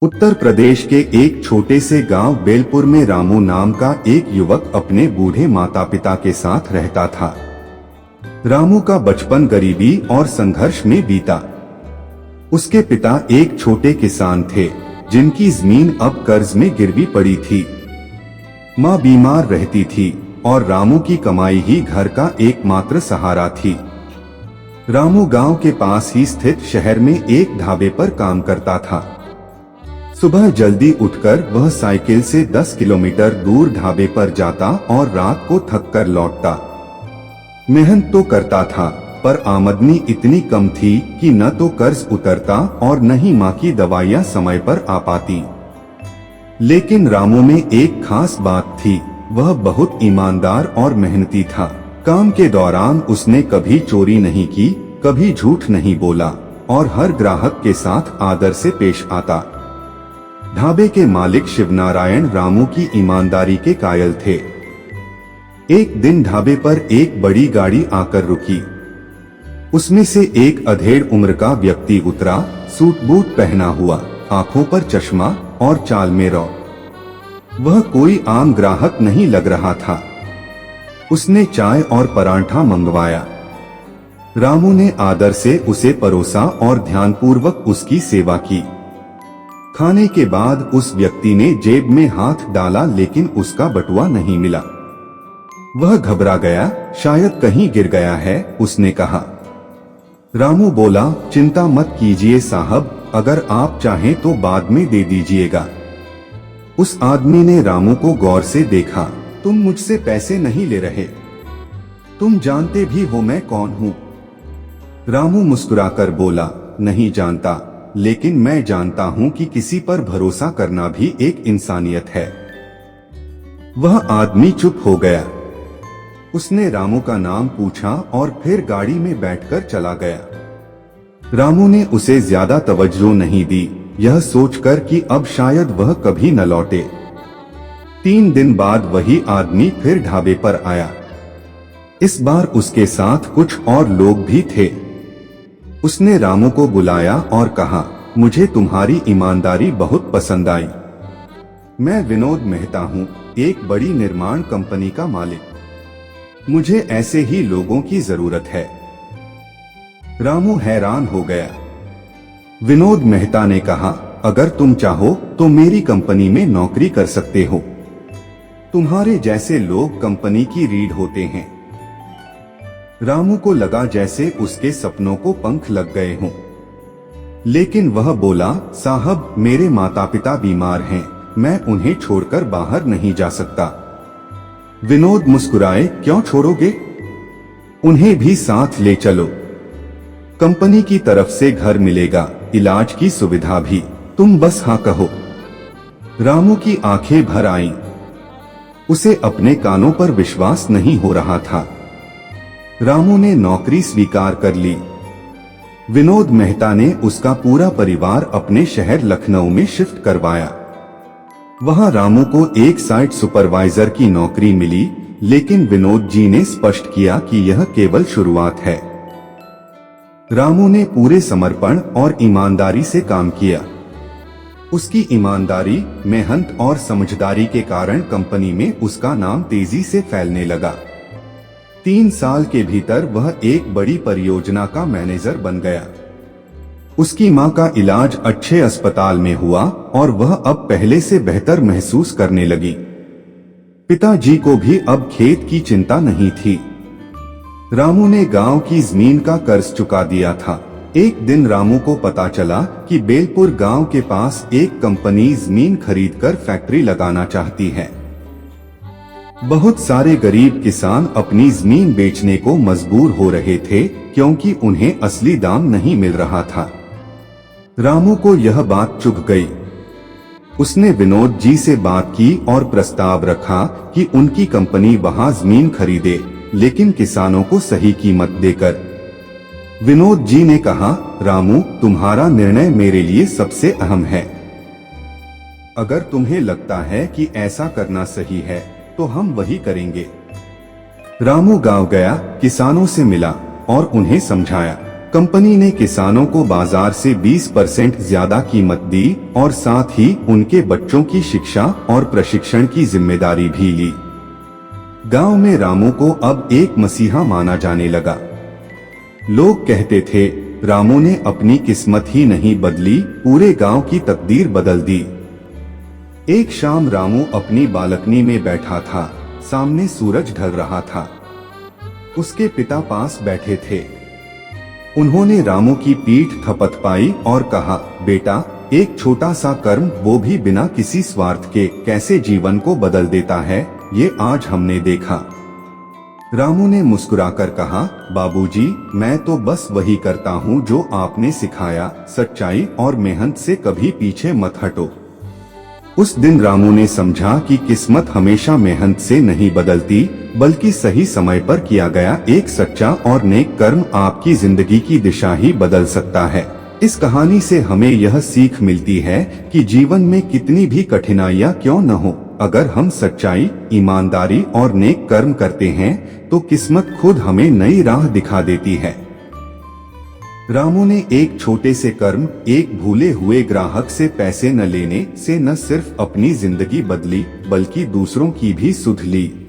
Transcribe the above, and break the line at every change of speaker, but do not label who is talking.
उत्तर प्रदेश के एक छोटे से गांव बेलपुर में रामू नाम का एक युवक अपने बूढ़े माता पिता के साथ रहता था। रामू का बचपन गरीबी और संघर्ष में बीता। उसके पिता एक छोटे किसान थे जिनकी जमीन अब कर्ज में गिरवी पड़ी थी। माँ बीमार रहती थी और रामू की कमाई ही घर का एकमात्र सहारा थी। रामू गांव के पास ही स्थित शहर में एक ढाबे पर काम करता था। सुबह जल्दी उठकर वह साइकिल से 10 किलोमीटर दूर ढाबे पर जाता और रात को थककर लौटता। मेहनत तो करता था पर आमदनी इतनी कम थी कि न तो कर्ज उतरता और न ही माँ की दवाइयाँ समय पर आ पाती। लेकिन रामू में एक खास बात थी, वह बहुत ईमानदार और मेहनती था। काम के दौरान उसने कभी चोरी नहीं की, कभी झूठ नहीं बोला और हर ग्राहक के साथ आदर से पेश आता। ढाबे के मालिक शिवनारायण रामू की ईमानदारी के कायल थे। एक दिन ढाबे पर एक बड़ी गाड़ी आकर रुकी। उसमें से एक अधेड़ उम्र का व्यक्ति उतरा, सूट बूट पहना हुआ, आंखों पर चश्मा और चाल में रौब। वह कोई आम ग्राहक नहीं लग रहा था। उसने चाय और परांठा मंगवाया। रामू ने आदर से उसे परोसा और ध्यानपूर्वक उसकी सेवा की। खाने के बाद उस व्यक्ति ने जेब में हाथ डाला लेकिन उसका बटुआ नहीं मिला। वह घबरा गया, शायद कहीं गिर गया है, उसने कहा। रामू बोला, चिंता मत कीजिए साहब, अगर आप चाहें तो बाद में दे दीजिएगा। उस आदमी ने रामू को गौर से देखा। तुम मुझसे पैसे नहीं ले रहे, तुम जानते भी हो मैं कौन हूँ? रामू मुस्कुराकर बोला, नहीं जानता, लेकिन मैं जानता हूं कि किसी पर भरोसा करना भी एक इंसानियत है। वह आदमी चुप हो गया। उसने रामू का नाम पूछा और फिर गाड़ी में बैठकर चला गया। रामू ने उसे ज्यादा तवज्जो नहीं दी, यह सोचकर कि अब शायद वह कभी न लौटे। 3 दिन बाद वही आदमी फिर ढाबे पर आया। इस बार उसके साथ कुछ और लोग भी थे। उसने रामू को बुलाया और कहा, मुझे तुम्हारी ईमानदारी बहुत पसंद आई। मैं विनोद मेहता हूँ, एक बड़ी निर्माण कंपनी का मालिक। मुझे ऐसे ही लोगों की जरूरत है। रामू हैरान हो गया। विनोद मेहता ने कहा, अगर तुम चाहो तो मेरी कंपनी में नौकरी कर सकते हो। तुम्हारे जैसे लोग कंपनी की रीढ़ होते हैं। रामू को लगा जैसे उसके सपनों को पंख लग गए हों। लेकिन वह बोला, साहब मेरे माता पिता बीमार हैं, मैं उन्हें छोड़कर बाहर नहीं जा सकता। विनोद मुस्कुराए, क्यों छोड़ोगे? उन्हें भी साथ ले चलो। कंपनी की तरफ से घर मिलेगा, इलाज की सुविधा भी, तुम बस हाँ कहो। रामू की आंखें भर आईं। उसे अपने कानों पर विश्वास नहीं हो रहा था। रामू ने नौकरी स्वीकार कर ली। विनोद मेहता ने उसका पूरा परिवार अपने शहर लखनऊ में शिफ्ट करवाया। वहां रामू को एक साइट सुपरवाइजर की नौकरी मिली, लेकिन विनोद जी ने स्पष्ट किया कि यह केवल शुरुआत है। रामू ने पूरे समर्पण और ईमानदारी से काम किया। उसकी ईमानदारी, मेहनत और समझदारी के कारण कंपनी में उसका नाम तेजी से फैलने लगा। 3 साल के भीतर वह एक बड़ी परियोजना का मैनेजर बन गया। उसकी मां का इलाज अच्छे अस्पताल में हुआ और वह अब पहले से बेहतर महसूस करने लगी। पिताजी को भी अब खेत की चिंता नहीं थी। रामू ने गांव की जमीन का कर्ज चुका दिया था। एक दिन रामू को पता चला कि बेलपुर गांव के पास एक कंपनी जमीन खरीदकर फैक्ट्री लगाना चाहती है। बहुत सारे गरीब किसान अपनी जमीन बेचने को मजबूर हो रहे थे क्योंकि उन्हें असली दाम नहीं मिल रहा था। रामू को यह बात चुभ गई। उसने विनोद जी से बात की और प्रस्ताव रखा कि उनकी कंपनी वहां जमीन खरीदे, लेकिन किसानों को सही कीमत देकर। विनोद जी ने कहा, रामू तुम्हारा निर्णय मेरे लिए सबसे अहम है। अगर तुम्हें लगता है कि ऐसा करना सही है तो हम वही करेंगे। रामू गांव गया, किसानों से मिला और उन्हें समझाया। कंपनी ने किसानों को बाजार से 20% ज्यादा कीमत दी और साथ ही उनके बच्चों की शिक्षा और प्रशिक्षण की जिम्मेदारी भी ली। गांव में रामू को अब एक मसीहा माना जाने लगा। लोग कहते थे, रामू ने अपनी किस्मत ही नहीं बदली, पूरे गांव की तकदीर बदल दी। एक शाम रामू अपनी बालकनी में बैठा था। सामने सूरज ढल रहा था। उसके पिता पास बैठे थे। उन्होंने रामू की पीठ थपथपाई और कहा, बेटा, एक छोटा सा कर्म, वो भी बिना किसी स्वार्थ के, कैसे जीवन को बदल देता है, ये आज हमने देखा। रामू ने मुस्कुराकर कहा, बाबूजी, मैं तो बस वही करता हूँ जो आपने सिखाया, सच्चाई और मेहनत से कभी पीछे मत हटो। उस दिन रामू ने समझा कि किस्मत हमेशा मेहनत से नहीं बदलती, बल्कि सही समय पर किया गया एक सच्चा और नेक कर्म आपकी जिंदगी की दिशा ही बदल सकता है। इस कहानी से हमें यह सीख मिलती है कि जीवन में कितनी भी कठिनाइयां क्यों न हो, अगर हम सच्चाई, ईमानदारी और नेक कर्म करते हैं तो किस्मत खुद हमें नई राह दिखा देती है। रामू ने एक छोटे से कर्म, एक भूले हुए ग्राहक से पैसे न लेने से न सिर्फ अपनी जिंदगी बदली, बल्कि दूसरों की भी सुध ली।